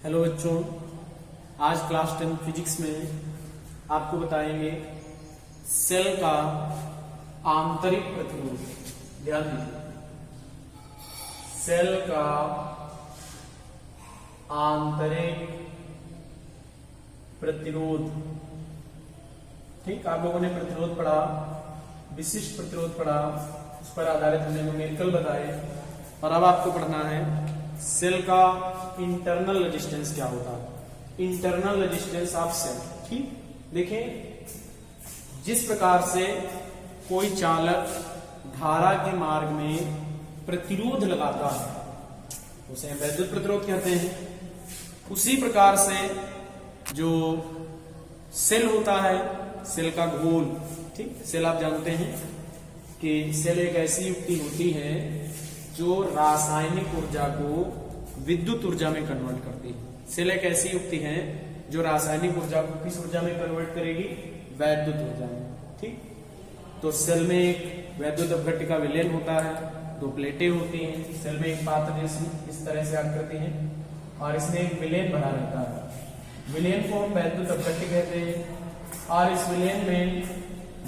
Hello बच्चों, आज class 10 physics में आपको बताएंगे सेल का आंतरिक प्रतिरोध। ध्यान दीजिए, सेल का आंतरिक प्रतिरोध। ठीक, आप लोगों ने प्रतिरोध पढ़ा, विशिष्ट प्रतिरोध पढ़ा, उस पर आधारित हमने न्यूमेरिकल बताए। और अब आपको पढ़ना है सेल का इंटरनल रेजिस्टेंस क्या होता है, इंटरनल रेजिस्टेंस ऑफ सेल। ठीक, देखें, जिस प्रकार से कोई चालक धारा के मार्ग में प्रतिरोध लगाता है उसे हम वैद्युत प्रतिरोध कहते हैं, उसी प्रकार से जो सेल होता है, सेल का घोल। ठीक, सेल आप जानते हैं कि सेल एक ऐसी युक्ति होती है जो रासायनिक ऊर्जा को विद्युत ऊर्जा में कन्वर्ट करती है। सेल एक ऐसी युक्ति है जो रासायनिक ऊर्जा को किस ऊर्जा में कन्वर्ट करेगी? वैद्युत ऊर्जा में। ठीक, तो सेल में एक वैद्युत अपघट्य का विलयन होता है, दो प्लेटें होती हैं, सेल में एक पात्र जैसी इस तरह से आकृति है और इसमें एक विलयन बना रहता है। विलयन को हम वैद्युत अपघट्य कहते हैं और इस विलयन में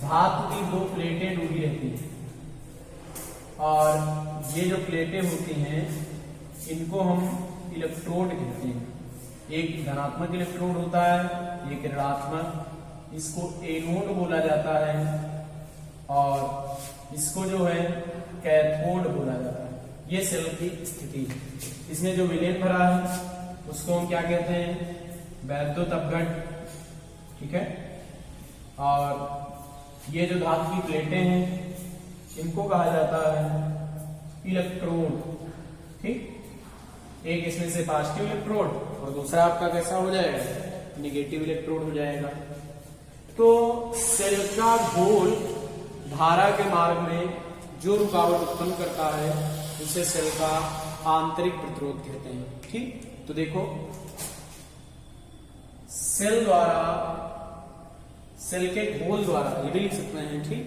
धातु की दो प्लेटें डूबी रहती हैं और ये जो प्लेटें होती हैं इनको हम इलेक्ट्रोड कहते हैं। एक धनात्मक इलेक्ट्रोड होता है, एक ऋणात्मक, इसको एनोड बोला जाता है और इसको जो है कैथोड बोला जाता है। ये सेल की स्थिति है। इसमें जो विलयन भरा है उसको हम क्या कहते हैं? वैद्युत अपघट्य। ठीक है, और ये जो धातु की प्लेटें हैं इनको कहा जाता है इलेक्ट्रोड। ठीक, एक इसमें से पॉजिटिव इलेक्ट्रोड और दूसरा आपका कैसा हो जाएगा? निगेटिव इलेक्ट्रोड हो जाएगा। तो सेल का घोल धारा के मार्ग में जो रुकावट उत्पन्न करता है उसे सेल का आंतरिक प्रतिरोध कहते हैं। ठीक, तो देखो, सेल द्वारा, सेल के घोल द्वारा, ये भी लिख सकते हैं। ठीक,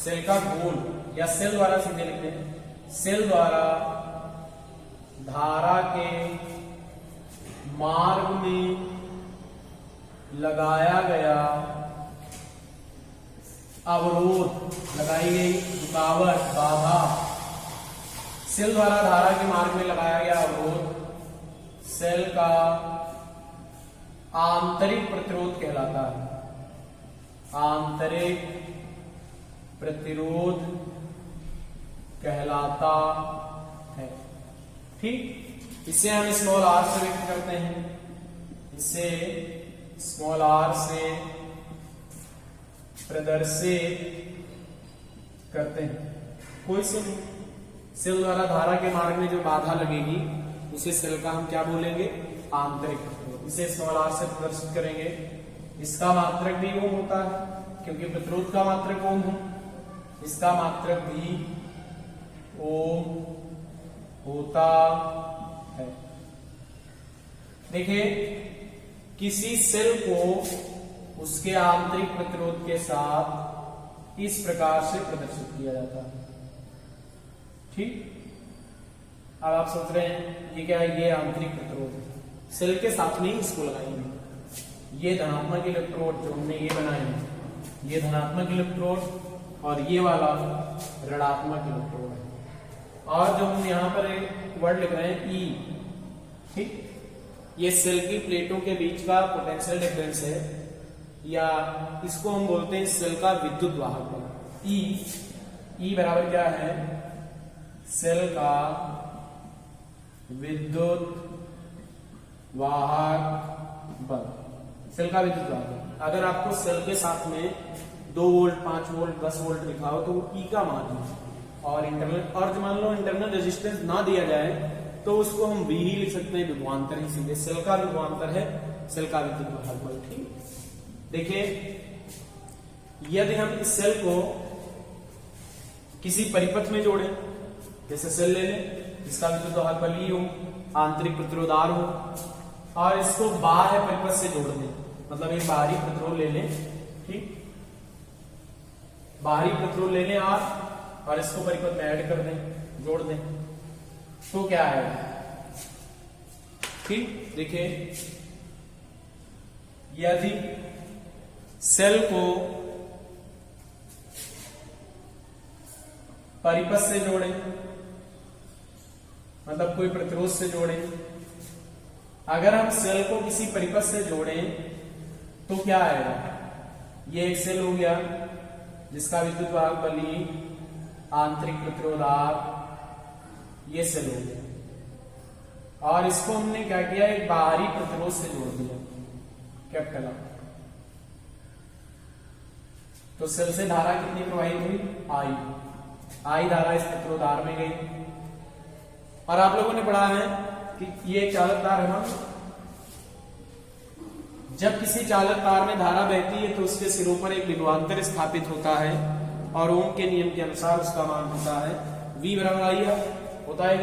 सेल का घोल या सेल द्वारा सीधे लिखते हैं, सेल द्वारा धारा के मार्ग में लगाया गया अवरोध, लगाई गई रुकावट, बाधा, सेल द्वारा धारा के मार्ग में लगाया गया अवरोध सेल का आंतरिक प्रतिरोध कहलाता है। आंतरिक प्रतिरोध कहलाता है। ठीक, इसे हम स्मॉल आर से व्यक्त करते हैं, इसे स्मॉल आर से प्रदर्शित करते हैं। कोई सेल द्वारा धारा के मार्ग में जो बाधा लगेगी उसे सेल का हम क्या बोलेंगे? आंतरिक प्रतिरोध। इसे स्मॉल आर से प्रदर्शित करेंगे। इसका मात्रक भी ओम होता है क्योंकि प्रतिरोध का मात्रक ओम है, इसका मात्रक भी ओम होता है। देखिए, किसी सेल को उसके आंतरिक प्रतिरोध के साथ इस प्रकार से प्रदर्शित किया जाता है। ठीक, अब आप सोच रहे हैं ये क्या है? ये आंतरिक प्रतिरोध है। सेल के साथ में ही इसको लगाएंगे। ये धनात्मक इलेक्ट्रोड जो हमने ये बनाए हैं, ये धनात्मक इलेक्ट्रोड और ये वाला ऋणात्मक इलेक्ट्रोड है। और जो हम यहाँ पर एक वर्ड लिख रहे हैं ई, ठीक, ये सेल की प्लेटों के बीच का पोटेंशियल डिफरेंस है या इसको हम बोलते हैं सेल का विद्युत वाहक बल। ई बराबर क्या है? सेल का विद्युत वाहक बल। सेल का विद्युत वाहक, अगर आपको सेल के साथ में 2 वोल्ट, 5 वोल्ट, 10 वोल्ट लिखा हो तो वो ई का मान है। और इंटरनल, और जो मान लो इंटरनल रेजिस्टेंस ना दिया जाए तो उसको हम वी ही लिख सकते हैं, विभवांतर ही सीधे। सेल का विभवांतर है सेल का विद्युत वाहक बल। ठीक, देखिए, यदि हम इस सेल को किसी परिपथ में जोड़ें, जैसे सेल ले लें जिसका विद्युत वाहक बल ई हो, आंतरिक प्रतिरोध आर हो, और इसको बाह्य परिपथ से जोड़ दें, मतलब एक बाहरी प्रतिरोध ले लें। ठीक, बाहरी प्रतिरोध ले लें आर और इसको परिपथ में ऐड कर दें, जोड़ दें, तो क्या आएगा? ठीक, देखिए यदि सेल को परिपथ से जोड़ें, मतलब कोई प्रतिरोध से जोड़ें, अगर हम सेल को किसी परिपथ से जोड़ें तो क्या आएगा? ये एक सेल हो गया जिसका विद्युत वाहक बल E, आंतरिक प्रतिरोध R, ये सेल हो गया और इसको हमने क्या किया, एक बाहरी प्रतिरोध से जोड़ दिया कैपिटल R। तो सेल से धारा कितनी प्रवाहित हुई? I धारा इस प्रतिरोध R में गई। और आप लोगों ने पढ़ा है कि ये चालक तार है ना, जब किसी चालक तार में धारा बहती है तो उसके सिरों पर एक विभवांतर स्थापित होता है और ओम के नियम के अनुसार उसका मान होता है V बराबर I होता है।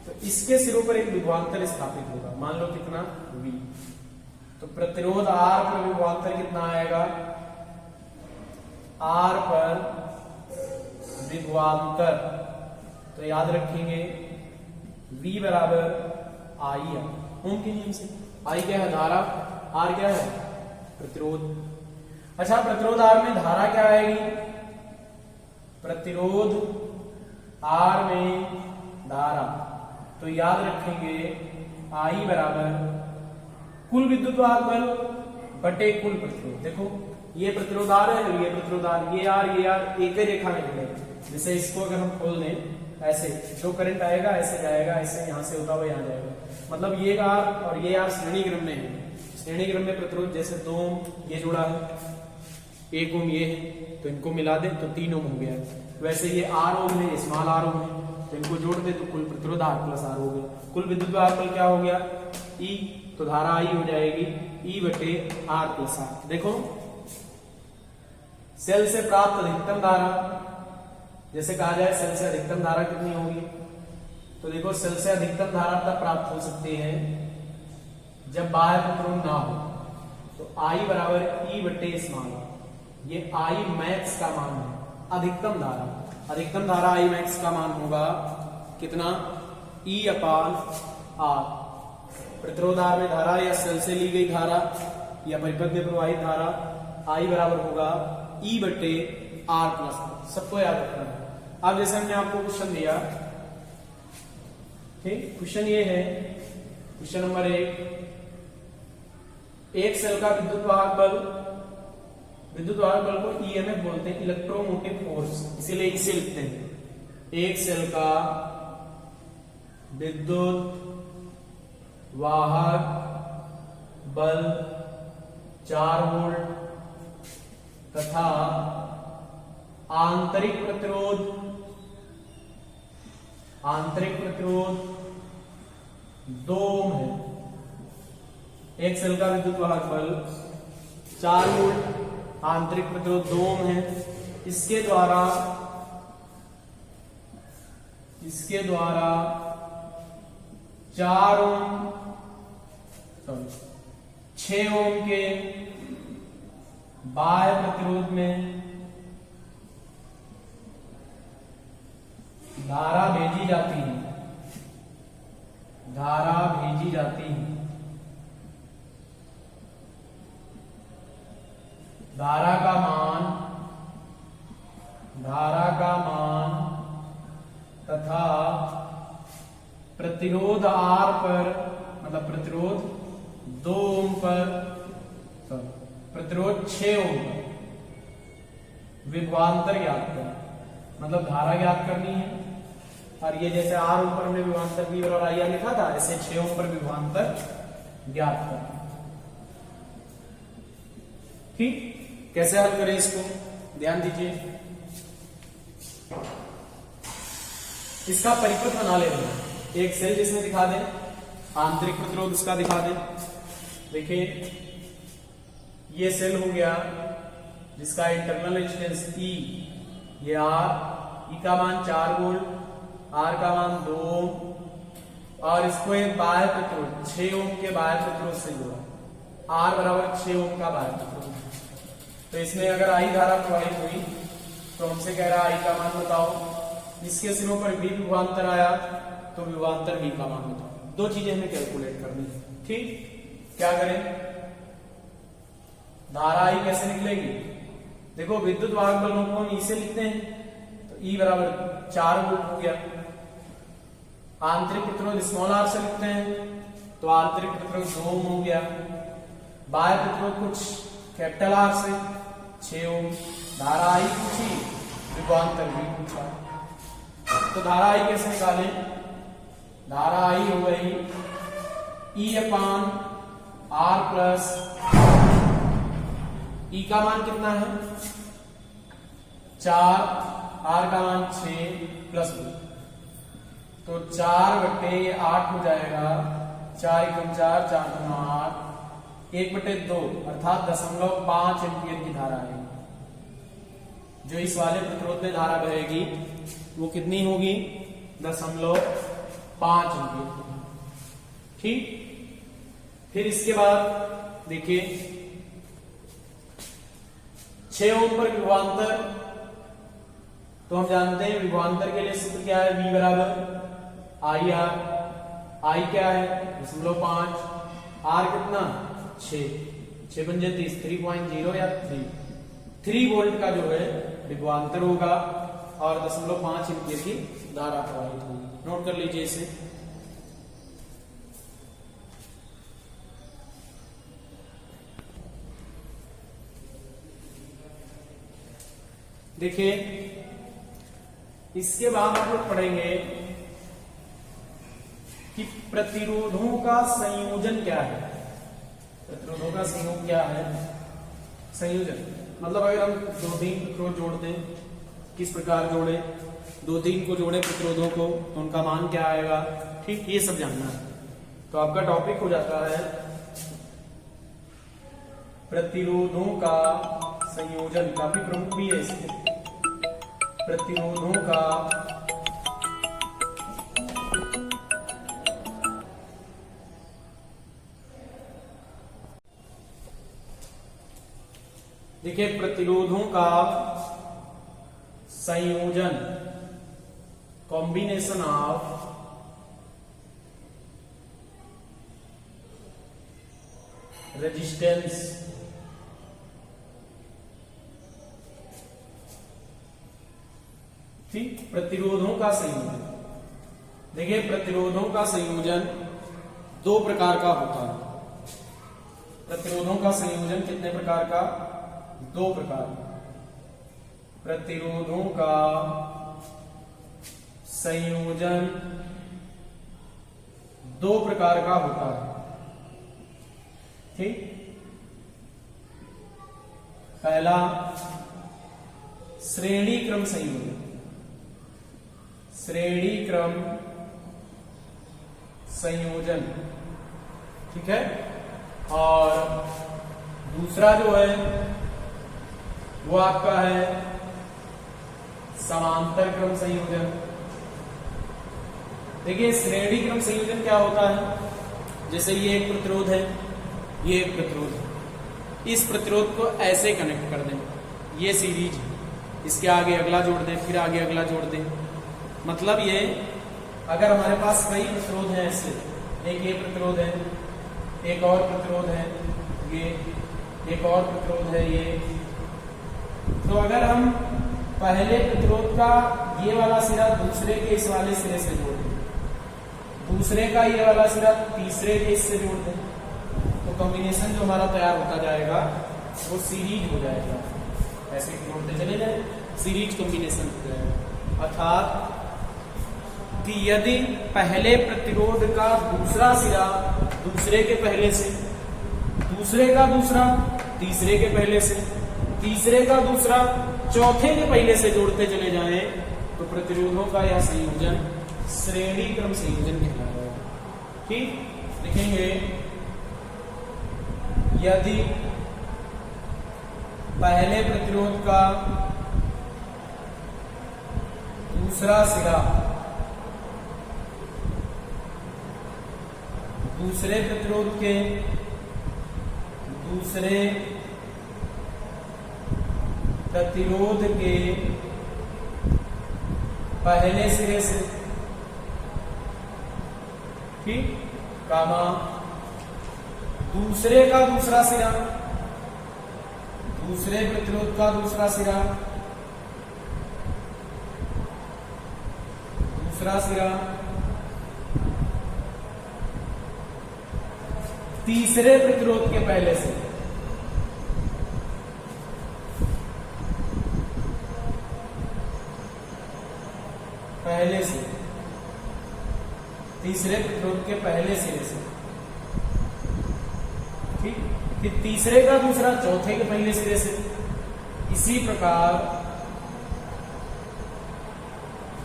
तो इसके सिरों पर एक विभवांतर स्थापित होगा, मान लो कितना V। तो प्रतिरोध R पर विभवांतर कितना आएगा? R पर विभवांतर, तो याद रखेंगे V बराबर I है ओम के नियम से। I क्या है? धारा। R क्या है? प्रतिरोध। अच्छा, प्रतिरोध R में धारा क्या आएगी? प्रतिरोध R में धारा, तो याद रखेंगे I बराबर कुल विद्युत वाहक बल बटे कुल प्रतिरोध। देखो ये प्रतिरोध R है, ये प्रतिरोध R, ये R एक ही रेखा में जुड़े। जैसे इसको अगर हम खोल दें ऐसे, जो करंट आएगा ऐसे जाएगा, ऐसे यहां से होता हुआ यहां जाएगा, मतलब ये R और ये R श्रेणी क्रम में है। श्रेणी क्रम में प्रतिरोध जैसे 2 ओम ये जुड़ा है, 1 ओम ये है, तो इनको मिला दे तो 3 ओम हो गया। वैसे ये R ओम है, स्मॉल r ओम है, तो इनको जोड़ दे तो कुल प्रतिरोध R प्लस R हो गया। कुल विद्युत वाहक बल क्या हो गया? E, तो धारा I हो जाएगी E बटे R प्लस R। देखो सेल से प्राप्त अधिकतम धारा, जैसे कहा जाए सेल से अधिकतम धारा कितनी होगी, तो देखो सेल से अधिकतम धारा तब प्राप्त हो सकती है जब बाह्य प्रतिरोध ना हो। तो I बराबर E बटे स्मॉल r, ये I मैक्स का मान है। अधिकतम अधिकतम धारा I मैक्स का मान होगा कितना? E अपान R। प्रतिरोध R में धारा या सेल से ली गई धारा या परिपथ में प्रवाहित धारा I बराबर होगा E बटे R प्लस R। सबको याद रखना है। अब जैसे हमने आपको क्वेश्चन दिया, ठीक, क्वेश्चन ये है, क्वेश्चन नंबर 1, एक सेल का विद्युत वाहक बल को ईएमएफ बोलते हैं, इलेक्ट्रोमोटिव फोर्स, इसीलिए इसे लिखते हैं। एक सेल का विद्युत वाहक बल 4 वोल्ट तथा आंतरिक प्रतिरोध 2 ओम है। एक सेल का विद्युत वाहक बल 4 वोल्ट, आंतरिक प्रतिरोध 2 ओम है। इसके द्वारा 4 ओम 6 ओम के बाह्य प्रतिरोध में धारा भेजी जाती है। धारा का मान तथा प्रतिरोध R पर, मतलब प्रतिरोध 2 ओम पर, प्रतिरोध 6 ओम पर विभवांतर ज्ञात करना, मतलब धारा ज्ञात करनी है। और ये जैसे R ओम पर हमने विभवांतर V और I लिखा था, ऐसे 6 ओम पर विभवांतर ज्ञात करना। ठीक, कैसे हल करें इसको, ध्यान दीजिए। इसका परिपथ बना ले रहे हैं, एक सेल जिसमें दिखा दें, आंतरिक प्रतिरोध उसका दिखा दें। देखिए ये सेल हो गया जिसका इंटरनल रेजिस्टेंस E, ये R, E का मान 4 वोल्ट, R का मान 2 ओम, और इसको एक बाह्य प्रतिरोध 6 ओम के बाह्य प्रतिरोध से जोड़ा, R बराबर 6 ओम का बाह्य प्रतिरोध। तो इसमें अगर I धारा प्रवाहित हुई तो हमसे कह रहा है I का मान बताओ। इसके सिरों पर V विभवांतर आया तो विभवांतर V का मान बताओ। दो चीजें हमें कैलकुलेट करनी है। ठीक, क्या करें? धारा I कैसे निकलेगी? देखो विद्युत वाहक बलों को हम E से लिखते हैं, तो E बराबर 4 वोल्ट हो गया। आंतरिक प्रतिरोध स्मॉल r से लिखते हैं, तो आंतरिक प्रतिरोध 2 ओम हो गया। बाह्य प्रतिरोध कुछ कैपिटल R से 6 ओम। धारा I पूछी, विभवांतर भी पूछा, तो धारा I कैसे निकालें? धारा I हो गई E अपान R प्लस E का मान कितना है? 4, R का मान 6 प्लस 2, तो 4/8 हो जाएगा। 4 × 4 4 × 8, 1/2 अर्थात 0.5 एम्पियर की धारा है। जो इस वाले प्रतिरोध में धारा बहेगी वो कितनी होगी? 0.5 एम्पियर। ठीक, फिर इसके बाद देखिए 6 ओम पर विभवांतर, तो हम जानते हैं विभवांतर के लिए सूत्र क्या है? V बराबर IR। I क्या है? 0.5, R कितना? 6 × 30, 3.0 या 3 वोल्ट का जो है विभवांतर होगा और 0.5 एम्पियर की धारा प्रवाहित होगी। नोट कर लीजिए इसे। देखिए इसके बाद हम लोग पढ़ेंगे कि प्रतिरोधों का संयोजन क्या है। प्रतिरोधों का संयोग क्या है? संयोजन मतलब अगर हम 2-3 प्रतिरोध जोड़ दें, किस प्रकार जोड़े? 2-3 को जोड़े प्रतिरोधों को, तो उनका मान क्या आएगा? ठीक, ये सब जानना है। तो आपका टॉपिक हो जाता है प्रतिरोधों का संयोजन। काफी प्रमुख भी है इसके। प्रतिरोधों का देखिए प्रतिरोधों का संयोजन, कॉम्बिनेशन ऑफ रेजिस्टेंस ठीक, प्रतिरोधों का संयोजन। देखिए प्रतिरोधों का संयोजन 2 प्रकार का होता है। प्रतिरोधों का संयोजन कितने प्रकार का? 2 प्रकार का। प्रतिरोधों का संयोजन 2 प्रकार का होता है। ठीक, पहला श्रेणी क्रम संयोजन। श्रेणी क्रम संयोजन, ठीक है। और दूसरा जो है वो आपका है समांतर क्रम संयोजन। देखिए श्रेणी क्रम संयोजन क्या होता है? जैसे ये एक प्रतिरोध है, ये एक प्रतिरोध है, इस प्रतिरोध को ऐसे कनेक्ट कर दें, ये सीरीज है, इसके आगे अगला जोड़ दें, फिर आगे अगला जोड़ दें। मतलब ये अगर हमारे पास कई प्रतिरोध हैं ऐसे, एक ये प्रतिरोध है, एक और प्रतिरोध है, ये एक और प्रतिरोध है, ये, तो अगर हम पहले प्रतिरोध का ये वाला सिरा दूसरे के इस वाले सिरे से जोड़ दें, दूसरे का ये वाला सिरा तीसरे के इससे जोड़ दें, तो कॉम्बिनेशन जो हमारा तैयार होता जाएगा वो सीरीज हो जाएगा। ऐसे जोड़ते चले जाए, सीरीज कॉम्बिनेशन हो जाएगा। अर्थात कि यदि पहले प्रतिरोध का दूसरा सिरा दूसरे के पहले से, दूसरे का दूसरा तीसरे के पहले से, तीसरे का दूसरा चौथे के पहले से जोड़ते चले जाएं, तो प्रतिरोधों का यह संयोजन श्रेणी क्रम संयोजन कहलाएगा। ठीक, लिखेंगे यदि पहले प्रतिरोध का दूसरा सिरा दूसरे प्रतिरोध के दूसरे प्रतिरोध के पहले सिरे से ठीक, कामा दूसरे का दूसरा सिरा, दूसरे प्रतिरोध का दूसरा सिरा, दूसरा सिरा तीसरे प्रतिरोध के पहले से, पहले से तीसरे प्रतिरोध के पहले सिरे से, ठीक, फिर तीसरे का दूसरा चौथे के पहले सिरे से। इसी प्रकार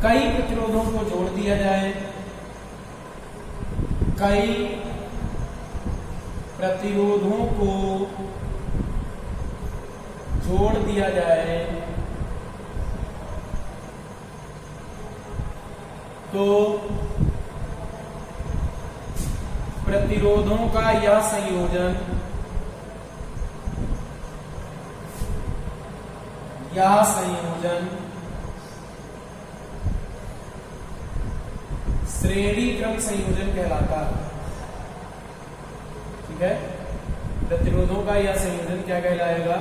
कई प्रतिरोधों को जोड़ दिया जाए, कई प्रतिरोधों को जोड़ दिया जाए तो प्रतिरोधों का यह संयोजन, श्रेणी क्रम संयोजन कहलाता है। ठीक है, प्रतिरोधों का यह संयोजन क्या कहलाएगा?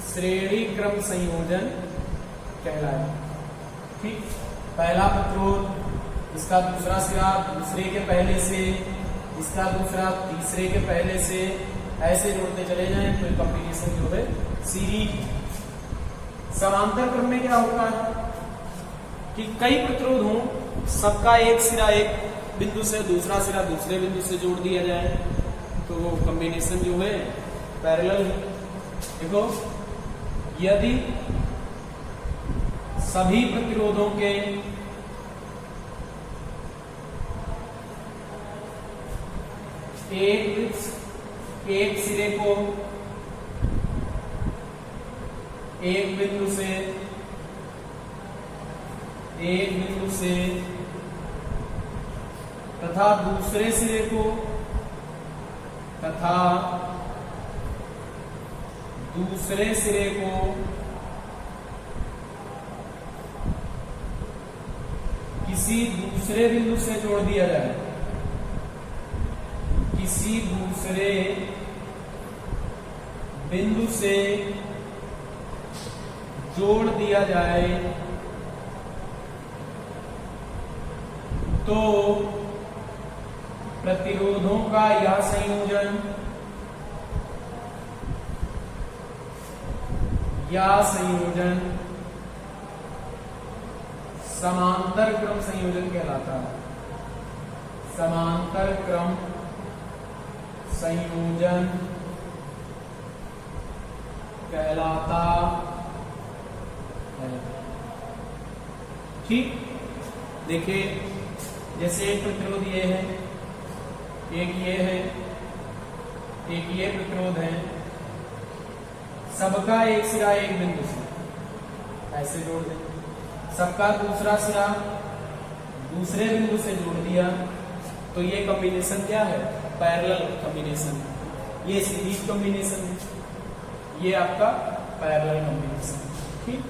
श्रेणी क्रम संयोजन कहलाएगा। ठीक, पहला प्रतिरोध, इसका दूसरा सिरा दूसरे के पहले से, इसका दूसरा तीसरे के पहले से, ऐसे जोड़ते चले जाएं तो कॉम्बिनेशन जो है सीरीज। समांतर क्रम में क्या होता है कि कई प्रतिरोध हो, सबका एक सिरा एक बिंदु से, दूसरा सिरा दूसरे बिंदु से जोड़ दिया जाए तो वो कॉम्बिनेशन जो है पैरेलल है। देखो, यदि सभी प्रतिरोधों के एक सिरे को एक बिंदु से तथा दूसरे सिरे को किसी दूसरे बिंदु से जोड़ दिया जाए, किसी दूसरे बिंदु से जोड़ दिया जाए तो प्रतिरोधों का यह संयोजन समांतर क्रम संयोजन कहलाता है। समांतर क्रम संयोजन कहलाता है। ठीक, देखिए, जैसे एक प्रतिरोध ये है, एक ये है, एक ये प्रतिरोध है, सबका एक सिरा एक बिंदु से ऐसे जोड़ दें, सबका दूसरा सिरा दूसरे बिंदु से जोड़ दिया तो ये कॉम्बिनेशन क्या है? Parallel combination. ये सीरीज कॉम्बिनेशन है, ये आपका पैरेलल कॉम्बिनेशन। ठीक,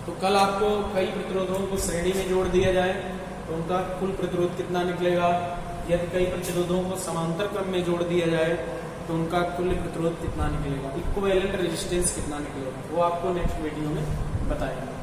तो कल आपको कई प्रतिरोधों को श्रेणी में जोड़ दिया जाए तो उनका कुल प्रतिरोध कितना निकलेगा, यदि कई प्रतिरोधों को समांतर क्रम में जोड़ दिया जाए तो उनका कुल प्रतिरोध कितना निकलेगा, इक्विवेलेंट रेजिस्टेंस कितना निकलेगा, वो आपको नेक्स्ट वीडियो में बताएंगे।